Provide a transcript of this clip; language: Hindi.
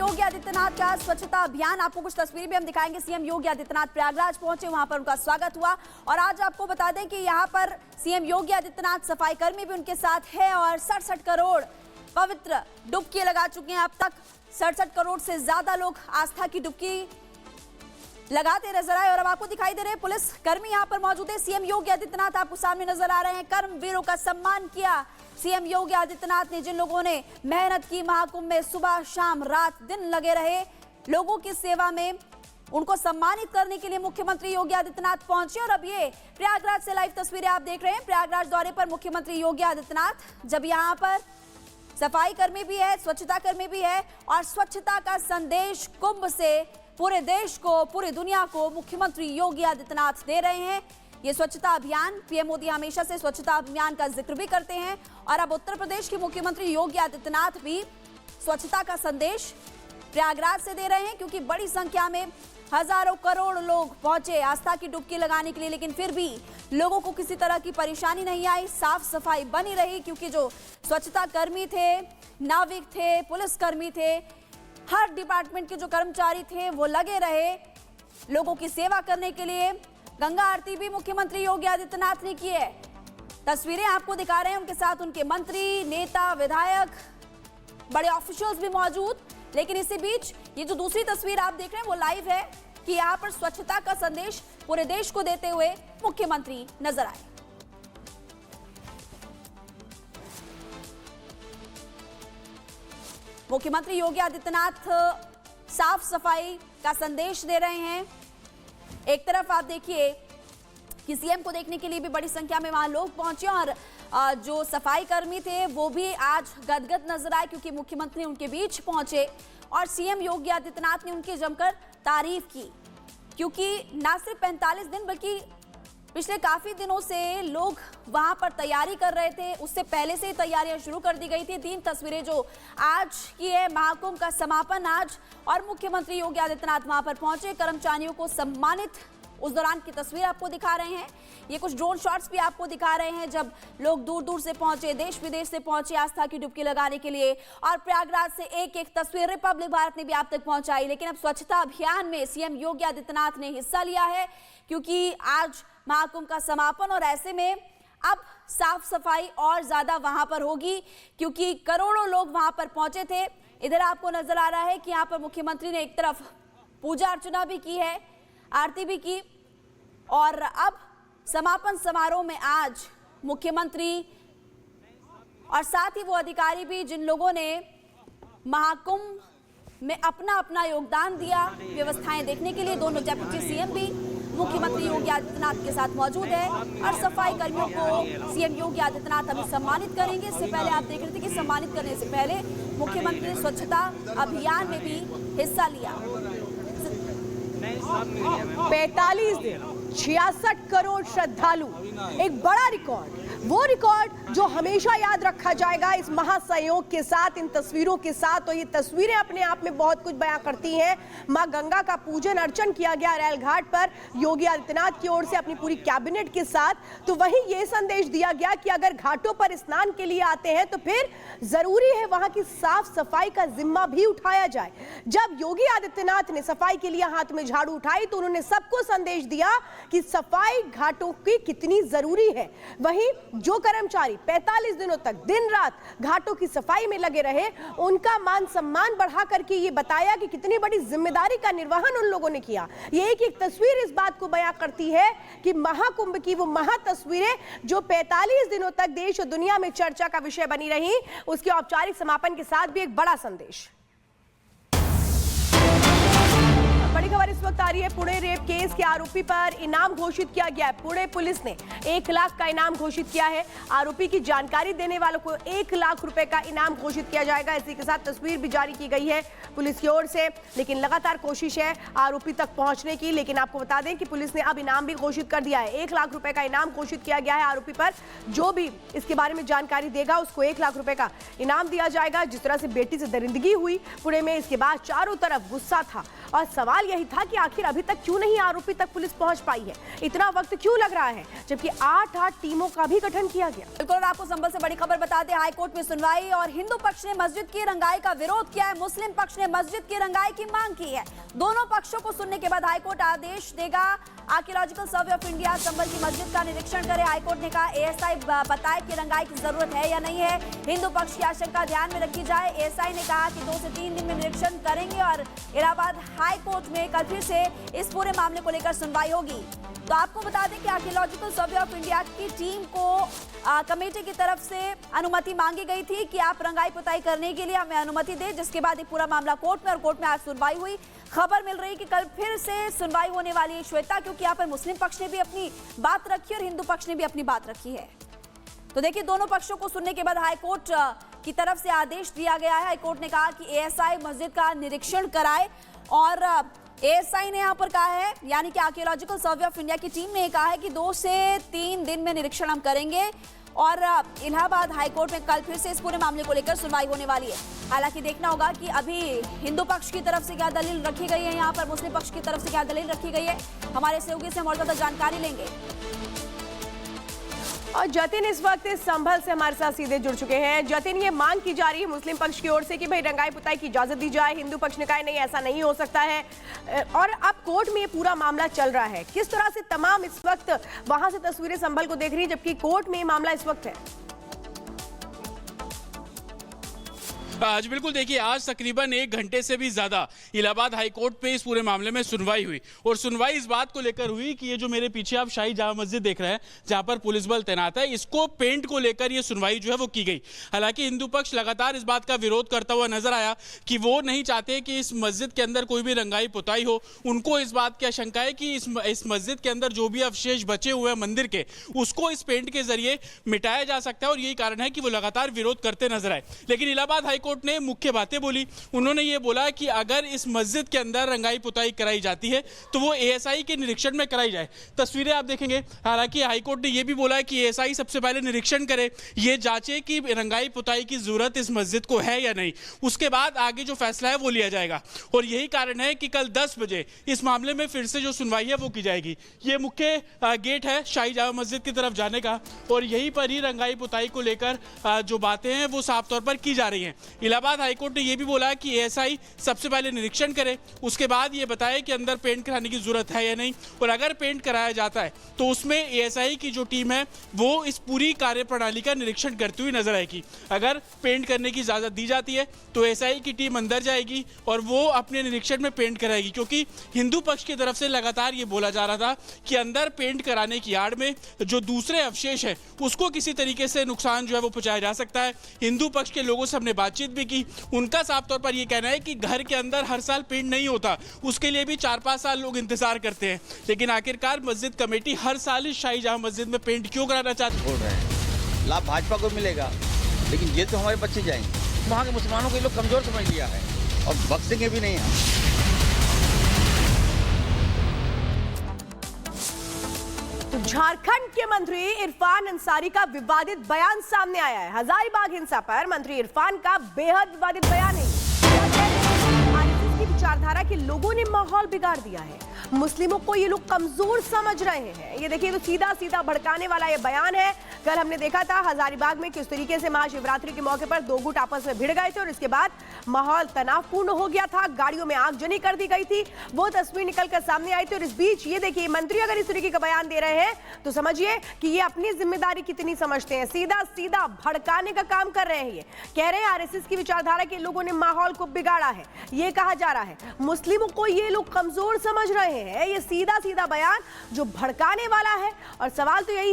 योगी आदित्यनाथ का स्वच्छता अभियान, आपको कुछ तस्वीरें भी हम दिखाएंगे। सीएम योगी आदित्यनाथ प्रयागराज पहुंचे, वहां पर उनका स्वागत हुआ और आज आपको बता दें कि यहां पर सीएम योगी आदित्यनाथ सफाई कर्मी भी उनके साथ है और 67 करोड़ पवित्र डुबकी लगा चुके हैं। अब तक 67 करोड़ से ज्यादा लोग आस्था की डुबकी लगाते नजर आए और अब आपको दिखाई दे रहे हैं पुलिस कर्मी यहां पर मौजूद है। सीएम योगी आदित्यनाथ आपको सामने नजर आ रहे हैं। कर्मवीरों का सम्मान किया सीएम योगी आदित्यनाथ ने। जिन लोगों ने मेहनत की, महाकुंभ में सुबह शाम रात दिन लगे रहे, लोगों की सेवा में, उनको सम्मानित करने के लिए मुख्यमंत्री योगी आदित्यनाथ पहुंचे। और अब ये प्रयागराज से लाइव तस्वीरें आप देख रहे हैं। प्रयागराज दौरे पर मुख्यमंत्री योगी आदित्यनाथ, जब यहाँ पर सफाई कर्मी भी है, स्वच्छता कर्मी भी है और स्वच्छता का संदेश कुंभ से पूरे देश को, पूरी दुनिया को मुख्यमंत्री योगी आदित्यनाथ दे रहे हैं। ये स्वच्छता अभियान, पीएम मोदी हमेशा से स्वच्छता अभियान का जिक्र भी करते हैं और अब उत्तर प्रदेश के मुख्यमंत्री योगी आदित्यनाथ भी स्वच्छता का संदेश प्रयागराज से दे रहे हैं, क्योंकि बड़ी संख्या में हजारों करोड़ लोग पहुंचे आस्था की डुबकी लगाने के लिए। लेकिन फिर भी लोगों को किसी तरह की परेशानी नहीं आई, साफ सफाई बनी रही, क्योंकि जो स्वच्छता कर्मी थे, नाविक थे, पुलिसकर्मी थे, हर डिपार्टमेंट के जो कर्मचारी थे वो लगे रहे लोगों की सेवा करने के लिए। गंगा आरती भी मुख्यमंत्री योगी आदित्यनाथ ने की है। तस्वीरें आपको दिखा रहे हैं, उनके साथ उनके मंत्री, नेता, विधायक, बड़े ऑफिशियल्स भी मौजूद। लेकिन इसी बीच ये जो दूसरी तस्वीर आप देख रहे हैं वो लाइव है कि यहाँ पर स्वच्छता का संदेश पूरे देश को देते हुए मुख्यमंत्री नजर आए। मुख्यमंत्री योगी आदित्यनाथ साफ सफाई का संदेश दे रहे हैं। एक तरफ आप देखिए कि सीएम को देखने के लिए भी बड़ी संख्या में वहां लोग पहुंचे और जो सफाई कर्मी थे वो भी आज गदगद नजर आए, क्योंकि मुख्यमंत्री उनके बीच पहुंचे और सीएम योगी आदित्यनाथ ने उनकी जमकर तारीफ की, क्योंकि ना सिर्फ 45 दिन बल्कि पिछले काफी दिनों से लोग वहां पर तैयारी कर रहे थे। उससे पहले से ही तैयारियां शुरू कर दी गई थी। 3 तस्वीरें जो आज की है, महाकुंभ का समापन आज और मुख्यमंत्री योगी आदित्यनाथ वहां पर पहुंचे, कर्मचारियों को सम्मानित उस दौरान की तस्वीर आपको दिखा रहे हैं। ये कुछ ड्रोन शॉट्स भी आपको दिखा रहे हैं जब लोग दूर दूर से पहुंचे, देश विदेश से पहुंचे आस्था की डुबकी लगाने के लिए। और प्रयागराज से एक एक तस्वीर रिपब्लिक भारत ने भी आप तक पहुंचाई। लेकिन अब स्वच्छता अभियान में सीएम योगी आदित्यनाथ ने हिस्सा लिया है, क्योंकि आज महाकुंभ का समापन और ऐसे में अब साफ सफाई और ज्यादा वहां पर होगी, क्योंकि करोड़ों लोग वहां पर पहुंचे थे। इधर आपको नजर आ रहा है कि यहाँ पर मुख्यमंत्री ने एक तरफ पूजा अर्चना भी की है, आरती भी की और अब समापन समारोह में आज मुख्यमंत्री और साथ ही वो अधिकारी भी जिन लोगों ने महाकुंभ में अपना अपना योगदान दिया व्यवस्थाएं देखने के लिए, दोनों डेप्यूटी सीएम भी मुख्यमंत्री योगी आदित्यनाथ के साथ मौजूद है और सफाई कर्मियों को सीएम योगी आदित्यनाथ अभी सम्मानित करेंगे। इससे पहले आप देख रहे थे कि सम्मानित करने से पहले मुख्यमंत्री ने स्वच्छता अभियान में भी हिस्सा लिया। 45 दिन 66 करोड़ श्रद्धालु, एक बड़ा रिकॉर्ड, वो रिकॉर्ड जो हमेशा याद रखा जाएगा इस महासंयोग के साथ, इन तस्वीरों के साथ। और ये तस्वीरें अपने आप में बहुत कुछ बयां करती हैं। मां गंगा का पूजन अर्चन किया गया रेल घाट पर योगी आदित्यनाथ की ओर से अपनी पूरी कैबिनेट के साथ। तो वहीं ये संदेश दिया गया कि अगर घाटों पर स्नान के लिए आते हैं तो फिर जरूरी है वहां की साफ सफाई का जिम्मा भी उठाया जाए। जब योगी आदित्यनाथ ने सफाई के लिए हाथ में झाड़ू उठाई तो उन्होंने सबको संदेश दिया कि सफाई घाटों की कितनी जरूरी है। वहीं जो कर्मचारी 45 दिनों तक दिन रात घाटों की सफाई में लगे रहे, उनका मान सम्मान बढ़ा करके ये बताया कि कितनी बड़ी जिम्मेदारी का निर्वहन उन लोगों ने किया। ये एक तस्वीर इस बात को बयां करती है कि महाकुंभ की वो महा तस्वीरें जो 45 दिनों तक देश और दुनिया में चर्चा का विषय बनी रही, उसके औपचारिक समापन के साथ भी एक बड़ा संदेश। बड़ी खबर इस वक्त आ रही है, पुणे रेप केस के आरोपी पर इनाम घोषित किया गया है। पुणे पुलिस ने 1 लाख का इनाम घोषित किया है। आरोपी की जानकारी देने वालों को 1 लाख रुपए का इनाम घोषित किया जाएगा। इसी के साथ तस्वीर भी जारी की गई है पुलिस की ओर से। लेकिन लगातार कोशिश है आरोपी तक पहुंचने की। लेकिन आपको बता दें कि पुलिस ने अब इनाम भी घोषित कर दिया है। 1 लाख रुपए का इनाम घोषित किया गया है आरोपी पर। जो भी इसके बारे में जानकारी देगा उसको 1 लाख रुपए का इनाम दिया जाएगा। जिस तरह से बेटी से दरिंदगी हुई पुणे में, इसके बाद चारों तरफ गुस्सा था और सवाल यही था कि आखिर अभी तक क्यों नहीं आरोपी तक पुलिस पहुंच पाई है, इतना वक्त क्यों लग रहा है, जबकि 8 टीमों का भी गठन किया गया। बिल्कुल, और आपको संभल से बड़ी खबर बता दें, हाईकोर्ट में सुनवाई और हिंदू पक्ष ने मस्जिद की रंगाई का विरोध किया है, मुस्लिम पक्ष ने मस्जिद की रंगाई की मांग की है। दोनों पक्षों को सुनने के बाद हाईकोर्ट आदेश देगा। आर्कियोलॉजिकल सर्वे ऑफ इंडिया संभल की मस्जिद का निरीक्षण करे। हाईकोर्ट ने कहा एएसआई बताए कि रंगाई की जरूरत है या नहीं है, हिंदू पक्ष की आशंका ध्यान में रखी जाए। एएसआई ने कहा कि 2 से 3 दिन में निरीक्षण करेंगे और इलाहाबाद हाई कोर्ट में कल फिर से इस पूरे मामले को लेकर सुनवाई होगी। तो आपको बता दें कि आर्कियोलॉजिकल सर्वे ऑफ इंडिया की टीम को कमेटी की तरफ से अनुमति मांगी गई थी कि आप रंगाई पुताई करने के लिए हमें अनुमति दें, जिसके बाद ये पूरा मामला कोर्ट में, और कोर्ट में आज सुनवाई हुई। खबर मिल रही कि कल फिर से सुनवाई होने वाली है श्वेता, क्योंकि यहाँ पर मुस्लिम पक्ष ने भी अपनी बात रखी और हिंदू पक्ष ने भी अपनी बात रखी है। तो देखिए, दोनों पक्षों को सुनने के बाद हाईकोर्ट की तरफ से आदेश दिया गया है। हाईकोर्ट ने कहा कि एएसआई मस्जिद का निरीक्षण कराए, और एएसआई ने यहाँ पर कहा है, यानी कि आर्कियोलॉजिकल सर्वे ऑफ इंडिया की टीम ने कहा है कि 2 से 3 दिन में निरीक्षण हम करेंगे, और इलाहाबाद हाईकोर्ट में कल फिर से इस पूरे मामले को लेकर सुनवाई होने वाली है। हालांकि देखना होगा कि अभी हिंदू पक्ष की तरफ से क्या दलील रखी गई है, यहाँ पर मुस्लिम पक्ष की तरफ से क्या दलील रखी गई है। हमारे सहयोगी से हम और ज्यादा जानकारी लेंगे। और जतिन इस वक्त संभल से हमारे साथ सीधे जुड़ चुके हैं। जतिन, ये मांग की जा रही है मुस्लिम पक्ष की ओर से कि भाई रंगाई पुताई की इजाजत दी जाए, हिंदू पक्ष ने कहा नहीं ऐसा नहीं हो सकता है, और अब कोर्ट में ये पूरा मामला चल रहा है। किस तरह से तमाम इस वक्त वहां से तस्वीरें संभल को देख रही है, जबकि कोर्ट में ये मामला इस वक्त है? जी बिल्कुल, देखिए आज तकरीबन 1 घंटे से भी ज्यादा इलाहाबाद हाईकोर्ट पे इस पूरे मामले में सुनवाई हुई, और सुनवाई इस बात को लेकर हुई कि ये जो मेरे पीछे आप शाही जामा मस्जिद देख रहे हैं, जहां पर पुलिस बल तैनात है, इसको पेंट को लेकर ये सुनवाई जो है वो की गई। हालांकि हिंदू पक्ष लगातार इस बात का विरोध करता हुआ नजर आया कि वो नहीं चाहते कि इस मस्जिद के अंदर कोई भी रंगाई पुताई हो। उनको इस बात की आशंका है कि इस मस्जिद के अंदर जो भी अवशेष बचे हुए हैं मंदिर के, उसको इस पेंट के जरिए मिटाया जा सकता है, और यही कारण है कि वो लगातार विरोध करते नजर आए। लेकिन इलाहाबाद हाईकोर्ट ने मुख्य बातें बोली। उन्होंने ये बोला कि अगर इस मस्जिद के अंदर रंगाई पुताई कराई जाती है तो वो एएसआई के निरीक्षण में कराई जाए। तस्वीरें आप देखेंगे। हालांकि हाईकोर्ट ने यह भी बोला कि एएसआई सबसे पहले निरीक्षण करे, ये जांचे कि रंगाई पुताई की जरूरत इस मस्जिद को है या नहीं, उसके बाद आगे जो फैसला है वो लिया जाएगा। और यही कारण है कि कल 10 बजे इस मामले में फिर से जो सुनवाई है वो की जाएगी। ये मुख्य गेट है शाही जामा मस्जिद की तरफ जाने का, और यहीं पर ही रंगाई पुताई को लेकर जो बातें हैं वो साफ तौर पर की जा रही हैं। इलाहाबाद हाईकोर्ट ने यह भी बोला कि एएसआई सबसे पहले निरीक्षण करे, उसके बाद ये बताए कि अंदर पेंट कराने की जरूरत है या नहीं, और अगर पेंट कराया जाता है तो उसमें एएसआई की जो टीम है वो इस पूरी कार्यप्रणाली का निरीक्षण करती हुई नजर आएगी। अगर पेंट करने की इजाजत दी जाती है तो एएसआई की टीम अंदर जाएगी और वो अपने निरीक्षण में पेंट कराएगी, क्योंकि हिंदू पक्ष की तरफ से लगातार ये बोला जा रहा था कि अंदर पेंट कराने की आड़ में जो दूसरे अवशेष है उसको किसी तरीके से नुकसान जो है वो पहुंचाया जा सकता है। हिंदू पक्ष के लोगों से हमने बातचीत भी की, उनका साफ तौर पर यह कहना है कि घर के अंदर हर साल पेंट नहीं होता, उसके लिए भी 4-5 साल लोग इंतजार करते हैं। लेकिन आखिरकार मस्जिद कमेटी हर साल इस शाही जामा मस्जिद में पेंट क्यों कराना चाहती है? बोल रहे हैं लाभ भाजपा को मिलेगा, लेकिन जेल तो हमारे बच्चे जाएंगे। वहाँ के मुसलमानों को ये लोग कमजोर समझ लिया है और बख्शेंगे भी नहीं हम। तो झारखंड के मंत्री इरफान अंसारी का विवादित बयान सामने आया है। हजारीबाग हिंसा पर मंत्री इरफान का बेहद विवादित बयान है। आरएसएस की विचारधारा के लोगों ने माहौल बिगाड़ दिया है, मुस्लिमों को ये लोग कमजोर समझ रहे हैं। ये देखिए, तो सीधा सीधा भड़काने वाला ये बयान है। कल हमने देखा था हजारीबाग में किस तरीके से महाशिवरात्रि के मौके पर 2 गुट आपस में भिड़ गए थे और इसके बाद माहौल तनावपूर्ण हो गया था, गाड़ियों में आगजनी कर दी गई थी। वो तस्वीर निकलकर सामने आई थी। और इस बीच ये देखिए, मंत्री अगर इस तरीके का बयान दे रहे हैं तो समझिए कि ये अपनी जिम्मेदारी कितनी समझते हैं। सीधा सीधा भड़काने का काम कर रहे हैं। ये कह रहे हैं आरएसएस की विचारधारा के लोगों ने माहौल को बिगाड़ा है। ये कहा जा रहा है मुस्लिमों को ये लोग कमजोर समझ रहे हैं। ये सीधा सीधा बयान जो भड़काने वाला है। और सवाल तो यही